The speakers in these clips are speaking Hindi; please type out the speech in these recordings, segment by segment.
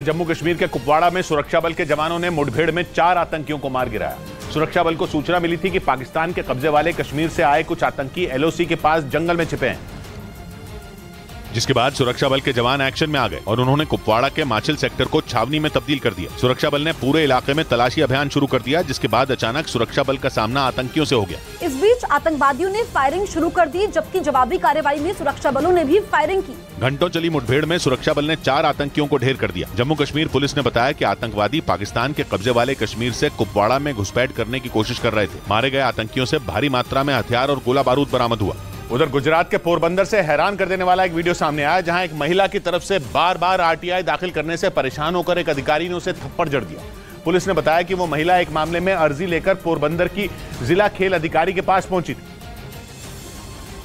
जम्मू कश्मीर के कुपवाड़ा में सुरक्षा बल के जवानों ने मुठभेड़ में 4 आतंकियों को मार गिराया। सुरक्षा बल को सूचना मिली थी कि पाकिस्तान के कब्जे वाले कश्मीर से आए कुछ आतंकी एलओसी के पास जंगल में छिपे हैं, जिसके बाद सुरक्षा बल के जवान एक्शन में आ गए और उन्होंने कुपवाड़ा के माचिल सेक्टर को छावनी में तब्दील कर दिया। सुरक्षा बल ने पूरे इलाके में तलाशी अभियान शुरू कर दिया, जिसके बाद अचानक सुरक्षा बल का सामना आतंकियों से हो गया। इस बीच आतंकवादियों ने फायरिंग शुरू कर दी, जबकि जवाबी कार्रवाई में सुरक्षा बलों ने भी फायरिंग की। घंटों चली मुठभेड़ में सुरक्षा बल ने 4 आतंकियों को ढेर कर दिया। जम्मू कश्मीर पुलिस ने बताया कि आतंकवादी पाकिस्तान के कब्जे वाले कश्मीर से कुपवाड़ा में घुसपैठ करने की कोशिश कर रहे थे। मारे गए आतंकियों से भारी मात्रा में हथियार और गोला बारूद बरामद हुआ। उधर गुजरात के पोरबंदर से हैरान कर देने वाला एक वीडियो सामने आया, जहां एक महिला की तरफ से बार बार आरटीआई दाखिल करने से परेशान होकर एक अधिकारी ने उसे थप्पड़ जड़ दिया। पुलिस ने बताया कि वो महिला एक मामले में अर्जी लेकर पोरबंदर की जिला खेल अधिकारी के पास पहुंची थी।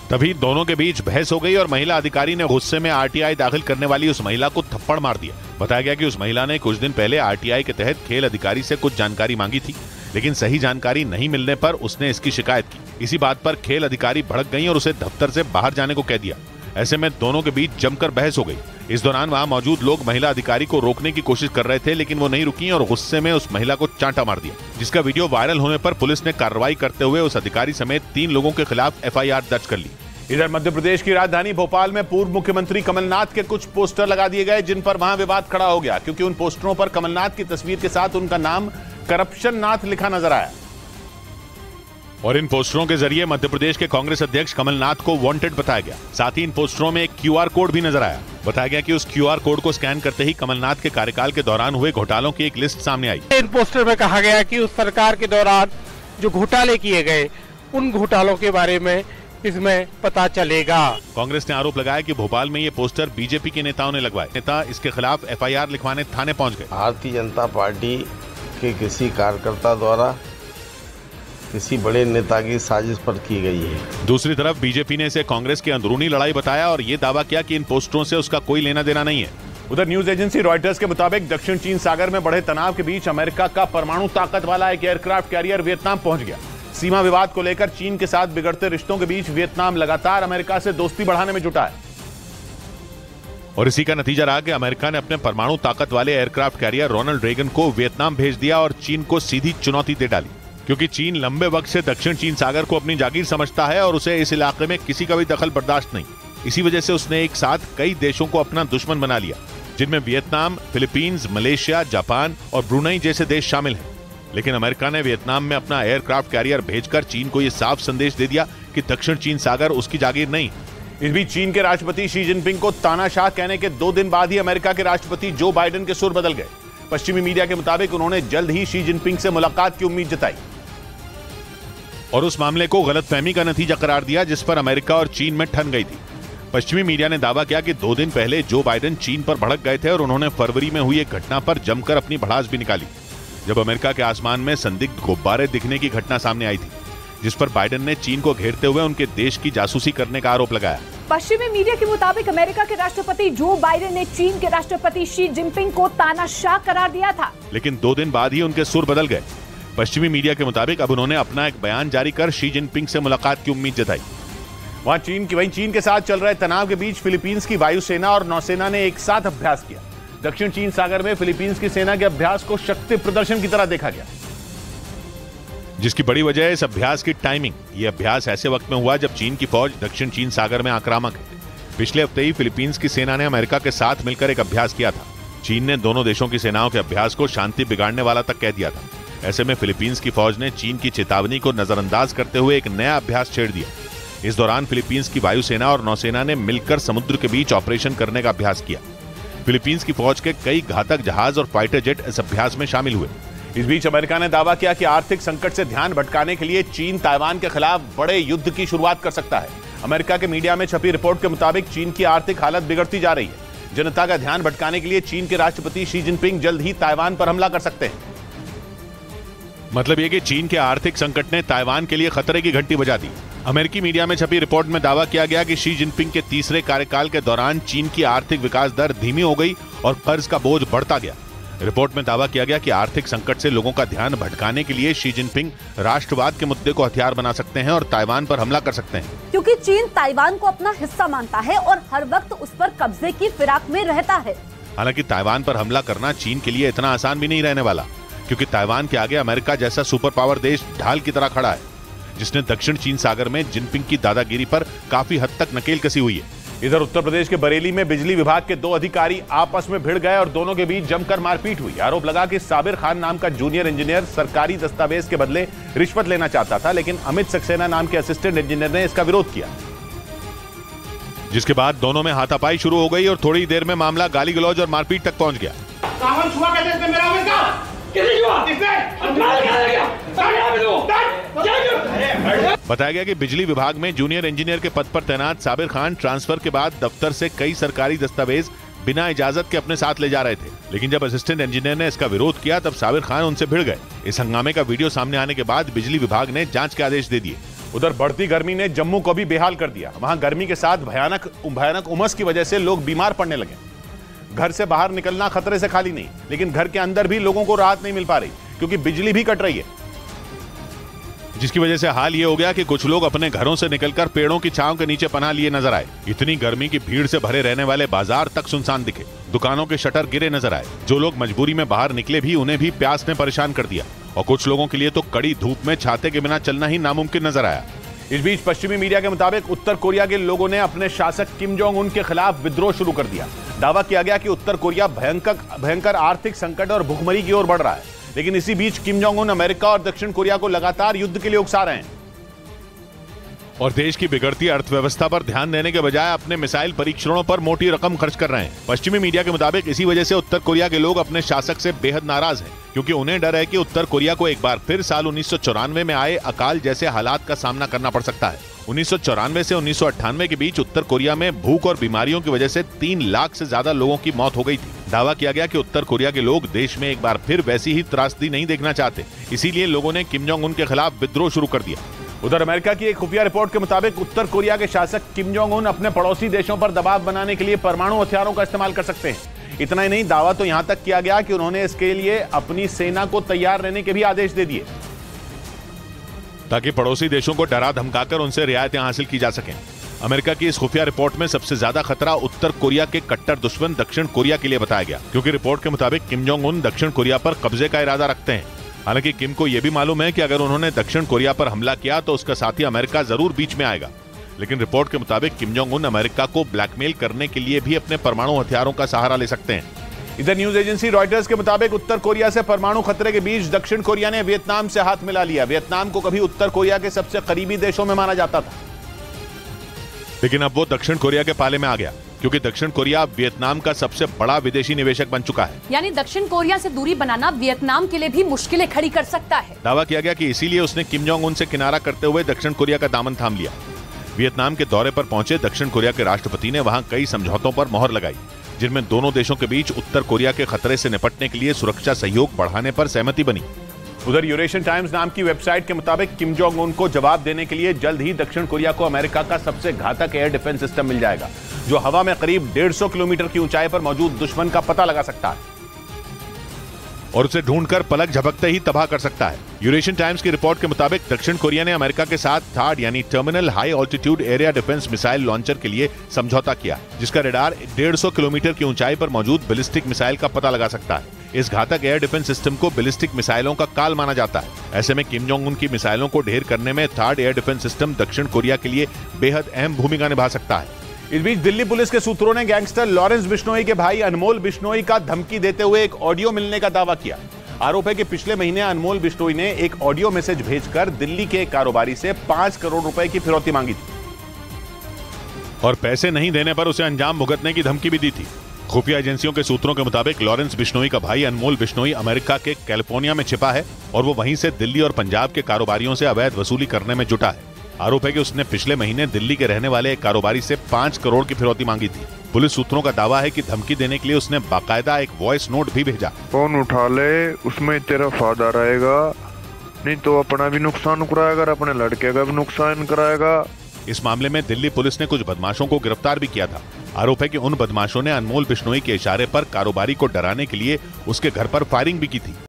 तभी दोनों के बीच बहस हो गई और महिला अधिकारी ने गुस्से में आरटीआई दाखिल करने वाली उस महिला को थप्पड़ मार दिया। बताया गया कि उस महिला ने कुछ दिन पहले आरटीआई के तहत खेल अधिकारी से कुछ जानकारी मांगी थी, लेकिन सही जानकारी नहीं मिलने पर उसने इसकी शिकायत की। इसी बात पर खेल अधिकारी भड़क गई और उसे दफ्तर से बाहर जाने को कह दिया। ऐसे में दोनों के बीच जमकर बहस हो गई। इस दौरान वहां मौजूद लोग महिला अधिकारी को रोकने की कोशिश कर रहे थे, लेकिन वो नहीं रुकी और गुस्से में उस महिला को चांटा मार दिया, जिसका वीडियो वायरल होने पर पुलिस ने कार्रवाई करते हुए उस अधिकारी समेत 3 लोगों के खिलाफ एफआईआर दर्ज कर ली। इधर मध्य प्रदेश की राजधानी भोपाल में पूर्व मुख्यमंत्री कमलनाथ के कुछ पोस्टर लगा दिए गए, जिन पर वहां विवाद खड़ा हो गया, क्योंकि उन पोस्टरों पर कमलनाथ की तस्वीर के साथ उनका नाम करप्शन नाथ लिखा नजर आया और इन पोस्टरों के जरिए मध्य प्रदेश के कांग्रेस अध्यक्ष कमलनाथ को वांटेड बताया गया। साथ ही इन पोस्टरों में एक क्यूआर कोड भी नजर आया। बताया गया कि उस क्यूआर कोड को स्कैन करते ही कमलनाथ के कार्यकाल के दौरान हुए घोटालों की एक लिस्ट सामने आई। इन पोस्टर में कहा गया कि उस सरकार के दौरान जो घोटाले किए गए, उन घोटालों के बारे में इसमें पता चलेगा। कांग्रेस ने आरोप लगाया कि भोपाल में ये पोस्टर बीजेपी के नेताओं ने लगवाए। नेता इसके खिलाफ एफआईआर लिखवाने थाने पहुंच गए। भारतीय जनता पार्टी के किसी कार्यकर्ता द्वारा किसी बड़े नेता की साजिश पर की गई है। दूसरी तरफ बीजेपी ने इसे कांग्रेस की अंदरूनी लड़ाई बताया और ये दावा किया कि इन पोस्टरों से उसका कोई लेना देना नहीं है। उधर न्यूज एजेंसी रॉयटर्स के मुताबिक दक्षिण चीन सागर में बढ़े तनाव के बीच अमेरिका का परमाणु ताकत वाला एक एयरक्राफ्ट कैरियर वियतनाम पहुंच गया। सीमा विवाद को लेकर चीन के साथ बिगड़ते रिश्तों के बीच वियतनाम लगातार अमेरिका से दोस्ती बढ़ाने में जुटा है और इसी का नतीजा रहा कि अमेरिका ने अपने परमाणु ताकत वाले एयरक्राफ्ट कैरियर रोनाल्ड रेगन को वियतनाम भेज दिया और चीन को सीधी चुनौती दे डाली, क्योंकि चीन लंबे वक्त से दक्षिण चीन सागर को अपनी जागीर समझता है और उसे इस इलाके में किसी का भी दखल बर्दाश्त नहीं। इसी वजह से उसने एक साथ कई देशों को अपना दुश्मन बना लिया, जिनमें वियतनाम, फिलीपींस, मलेशिया, जापान और ब्रुनई जैसे देश शामिल हैं। लेकिन अमेरिका ने वियतनाम में अपना एयरक्राफ्ट कैरियर भेजकर चीन को यह साफ संदेश दे दिया कि दक्षिण चीन सागर उसकी जागीर नहीं। इस बीच चीन के राष्ट्रपति शी जिनपिंग को तानाशाह कहने के 2 दिन बाद ही अमेरिका के राष्ट्रपति जो बाइडेन के सुर बदल गए। पश्चिमी मीडिया के मुताबिक उन्होंने जल्द ही शी जिनपिंग से मुलाकात की उम्मीद जताई और उस मामले को गलतफहमी का नतीजा करार दिया, जिस पर अमेरिका और चीन में ठन गई थी। पश्चिमी मीडिया ने दावा किया कि 2 दिन पहले जो बाइडेन चीन पर भड़क गए थे और उन्होंने फरवरी में हुई एक घटना पर जमकर अपनी भड़ास भी निकाली, जब अमेरिका के आसमान में संदिग्ध गुब्बारे दिखने की घटना सामने आई थी, जिस पर बाइडेन ने चीन को घेरते हुए उनके देश की जासूसी करने का आरोप लगाया। पश्चिमी मीडिया के मुताबिक अमेरिका के राष्ट्रपति जो बाइडेन ने चीन के राष्ट्रपति शी जिनपिंग को तानाशाह करार दिया था, लेकिन 2 दिन बाद ही उनके सुर बदल गए। पश्चिमी मीडिया के मुताबिक अब उन्होंने अपना एक बयान जारी कर शी जिनपिंग से मुलाकात की उम्मीद जताई। वहीं चीन के साथ चल रहे तनाव के बीच फिलीपींस की वायुसेना और नौसेना ने एक साथ अभ्यास किया। दक्षिण चीन सागर में फिलीपींस की सेना के अभ्यास को शक्ति प्रदर्शन की तरह देखा गया, जिसकी बड़ी वजह है इस अभ्यास की टाइमिंग। यह अभ्यास ऐसे वक्त में हुआ जब चीन की फौज दक्षिण चीन सागर में आक्रामक है। पिछले हफ्ते ही फिलीपींस की सेना ने अमेरिका के साथ मिलकर एक अभ्यास किया था। चीन ने दोनों देशों की सेनाओं के अभ्यास को शांति बिगाड़ने वाला तक कह दिया था। ऐसे में फिलीपींस की फौज ने चीन की चेतावनी को नजरअंदाज करते हुए एक नया अभ्यास छेड़ दिया। इस दौरान फिलीपींस की वायुसेना और नौसेना ने मिलकर समुद्र के बीच ऑपरेशन करने का अभ्यास किया। फिलीपींस की फौज के कई घातक जहाज और फाइटर जेट इस अभ्यास में शामिल हुए। इस बीच अमेरिका ने दावा किया कि आर्थिक संकट से ध्यान भटकाने के लिए चीन ताइवान के खिलाफ बड़े युद्ध की शुरुआत कर सकता है। अमेरिका के मीडिया में छपी रिपोर्ट के मुताबिक चीन की आर्थिक हालत बिगड़ती जा रही है। जनता का ध्यान भटकाने के लिए चीन के राष्ट्रपति शी जिनपिंग जल्द ही ताइवान पर हमला कर सकते हैं। मतलब यह कि चीन के आर्थिक संकट ने ताइवान के लिए खतरे की घंटी बजा दी। अमेरिकी मीडिया में छपी रिपोर्ट में दावा किया गया कि शी जिनपिंग के तीसरे कार्यकाल के दौरान चीन की आर्थिक विकास दर धीमी हो गई और कर्ज का बोझ बढ़ता गया। रिपोर्ट में दावा किया गया कि आर्थिक संकट से लोगों का ध्यान भटकाने के लिए शी जिनपिंग राष्ट्रवाद के मुद्दे को हथियार बना सकते हैं और ताइवान पर हमला कर सकते हैं, क्योंकि चीन ताइवान को अपना हिस्सा मानता है और हर वक्त उस पर कब्जे की फिराक में रहता है। हालांकि ताइवान पर हमला करना चीन के लिए इतना आसान भी नहीं रहने वाला, क्योंकि ताइवान के आगे अमेरिका जैसा सुपर पावर देश ढाल की तरह खड़ा है, जिसने दक्षिण चीन सागर में जिनपिंग की दादागिरी पर काफी हद तक नकेल कसी हुई है। इधर उत्तर प्रदेश के बरेली में बिजली विभाग के 2 अधिकारी आपस में भिड़ गए और दोनों के बीच जमकर मारपीट हुई। आरोप लगा कि साबिर खान नाम का जूनियर इंजीनियर सरकारी दस्तावेज के बदले रिश्वत लेना चाहता था, लेकिन अमित सक्सेना नाम के असिस्टेंट इंजीनियर ने इसका विरोध किया, जिसके बाद दोनों में हाथापाई शुरू हो गई और थोड़ी देर में मामला गाली गलौज और मारपीट तक पहुंच गया। बताया गया कि बिजली विभाग में जूनियर इंजीनियर के पद पर तैनात साबिर खान ट्रांसफर के बाद दफ्तर से कई सरकारी दस्तावेज बिना इजाजत के अपने साथ ले जा रहे थे, लेकिन जब असिस्टेंट इंजीनियर ने इसका विरोध किया तब साबिर खान उनसे भिड़ गए। इस हंगामे का वीडियो सामने आने के बाद बिजली विभाग ने जांच के आदेश दे दिए। उधर बढ़ती गर्मी ने जम्मू को भी बेहाल कर दिया। वहां गर्मी के साथ भयानक उमस की वजह से लोग बीमार पड़ने लगे। घर से बाहर निकलना खतरे से खाली नहीं, लेकिन घर के अंदर भी लोगों को राहत नहीं मिल पा रही, क्योंकि बिजली भी कट रही है, जिसकी वजह से हाल ये हो गया कि कुछ लोग अपने घरों से निकलकर पेड़ों की छांव के नीचे पनाह लिए नजर आए। इतनी गर्मी की भीड़ से भरे रहने वाले बाजार तक सुनसान दिखे, दुकानों के शटर गिरे नजर आए। जो लोग मजबूरी में बाहर निकले भी उन्हें भी प्यास ने परेशान कर दिया, और कुछ लोगों के लिए तो कड़ी धूप में छाते के बिना चलना ही नामुमकिन नजर आया। इस बीच पश्चिमी मीडिया के मुताबिक उत्तर कोरिया के लोगों ने अपने शासक किम जोंग उन के खिलाफ विद्रोह शुरू कर दिया। दावा किया गया कि उत्तर कोरिया भयंकर आर्थिक संकट और भुखमरी की ओर बढ़ रहा है, लेकिन इसी बीच किम जोंग उन अमेरिका और दक्षिण कोरिया को लगातार युद्ध के लिए उकसा रहे हैं और देश की बिगड़ती अर्थव्यवस्था पर ध्यान देने के बजाय अपने मिसाइल परीक्षणों पर मोटी रकम खर्च कर रहे हैं। पश्चिमी मीडिया के मुताबिक इसी वजह से उत्तर कोरिया के लोग अपने शासक से बेहद नाराज हैं, क्योंकि उन्हें डर है कि उत्तर कोरिया को एक बार फिर साल 1994 में आए अकाल जैसे हालात का सामना करना पड़ सकता है। 1994 से 1998 के बीच उत्तर कोरिया में भूख और बीमारियों की वजह से 3 लाख से ज्यादा लोगों की मौत हो गई थी। दावा किया गया कि उत्तर कोरिया के लोग देश में एक बार फिर वैसी ही त्रासदी नहीं देखना चाहते, इसीलिए लोगों ने किम जोंग उन के खिलाफ विद्रोह शुरू कर दिया। उधर अमेरिका की एक खुफिया रिपोर्ट के मुताबिक उत्तर कोरिया के शासक किम जोंग उन अपने पड़ोसी देशों पर दबाव बनाने के लिए परमाणु हथियारों का इस्तेमाल कर सकते हैं। इतना ही नहीं, दावा तो यहां तक किया गया कि उन्होंने इसके लिए अपनी सेना को तैयार रहने के भी आदेश दे दिए, ताकि पड़ोसी देशों को डरा धमकाकर उनसे रियायतें हासिल की जा सकें। अमेरिका की इस खुफिया रिपोर्ट में सबसे ज्यादा खतरा उत्तर कोरिया के कट्टर दुश्मन दक्षिण कोरिया के लिए बताया गया, क्योंकि रिपोर्ट के मुताबिक किम जोंग उन दक्षिण कोरिया पर कब्जे का इरादा रखते हैं। हालांकि किम को यह भी मालूम है कि अगर उन्होंने दक्षिण कोरिया पर हमला किया तो उसका साथी अमेरिका जरूर बीच में आएगा, लेकिन रिपोर्ट के मुताबिक किम जोंग उन अमेरिका को ब्लैकमेल करने के लिए भी अपने परमाणु हथियारों का सहारा ले सकते हैं। इधर न्यूज एजेंसी रॉयटर्स के मुताबिक उत्तर कोरिया से परमाणु खतरे के बीच दक्षिण कोरिया ने वियतनाम से हाथ मिला लिया। वियतनाम को कभी उत्तर कोरिया के सबसे करीबी देशों में माना जाता था, लेकिन अब वो दक्षिण कोरिया के पाले में आ गया, क्योंकि दक्षिण कोरिया वियतनाम का सबसे बड़ा विदेशी निवेशक बन चुका है। यानी दक्षिण कोरिया से दूरी बनाना वियतनाम के लिए भी मुश्किलें खड़ी कर सकता है। दावा किया गया कि इसीलिए उसने किम जोंग उन से किनारा करते हुए दक्षिण कोरिया का दामन थाम लिया। वियतनाम के दौरे पर पहुंचे दक्षिण कोरिया के राष्ट्रपति ने वहां कई समझौतों पर मोहर लगाई, जिनमें दोनों देशों के बीच उत्तर कोरिया के खतरे से निपटने के लिए सुरक्षा सहयोग बढ़ाने पर सहमति बनी। उधर यूरेशियन टाइम्स नाम की वेबसाइट के मुताबिक किम जोंग उन को जवाब देने के लिए जल्द ही दक्षिण कोरिया को अमेरिका का सबसे घातक एयर डिफेंस सिस्टम मिल जाएगा, जो हवा में करीब 150 किलोमीटर की ऊंचाई पर मौजूद दुश्मन का पता लगा सकता है और उसे ढूंढकर पलक झपकते ही तबाह कर सकता है। यूरेशियन टाइम्स की रिपोर्ट के मुताबिक दक्षिण कोरिया ने अमेरिका के साथ थार्ड यानी terminal high altitude area defence missile launcher के लिए समझौता किया, जिसका रडार 150 किलोमीटर की ऊंचाई पर मौजूद बैलिस्टिक मिसाइल का पता लगा सकता है। इस घातक एयर डिफेंस सिस्टम को बैलिस्टिक मिसाइलों का काल माना जाता है। ऐसे में किम जोंग उन की मिसाइलों को ढेर करने में थर्ड एयर डिफेंस सिस्टम दक्षिण कोरिया के लिए बेहद अहम भूमिका निभा सकता है। इस बीच दिल्ली पुलिस के सूत्रों ने गैंगस्टर लॉरेंस बिश्नोई के भाई अनमोल बिश्नोई का धमकी देते हुए एक ऑडियो मिलने का दावा किया। आरोप है कि पिछले महीने अनमोल बिश्नोई ने एक ऑडियो मैसेज भेजकर दिल्ली के एक कारोबारी से 5 करोड़ रुपए की फिरौती मांगी थी और पैसे नहीं देने पर उसे अंजाम भुगतने की धमकी भी दी थी। खुफिया एजेंसियों के सूत्रों के मुताबिक लॉरेंस बिश्नोई का भाई अनमोल बिश्नोई अमेरिका के कैलिफोर्निया में छिपा है और वो वहीं से दिल्ली और पंजाब के कारोबारियों से अवैध वसूली करने में जुटा है। आरोप है कि उसने पिछले महीने दिल्ली के रहने वाले एक कारोबारी से 5 करोड़ की फिरौती मांगी थी। पुलिस सूत्रों का दावा है कि धमकी देने के लिए उसने बाकायदा एक वॉइस नोट भी भेजा। फोन उठा ले, उसमें तेरा फायदा रहेगा, नहीं तो अपना भी नुकसान कराएगा और अपने लड़के का भी नुकसान कराएगा। इस मामले में दिल्ली पुलिस ने कुछ बदमाशों को गिरफ्तार भी किया था। आरोप है कि उन बदमाशों ने अनमोल बिश्नोई के इशारे पर कारोबारी को डराने के लिए उसके घर पर फायरिंग भी की थी।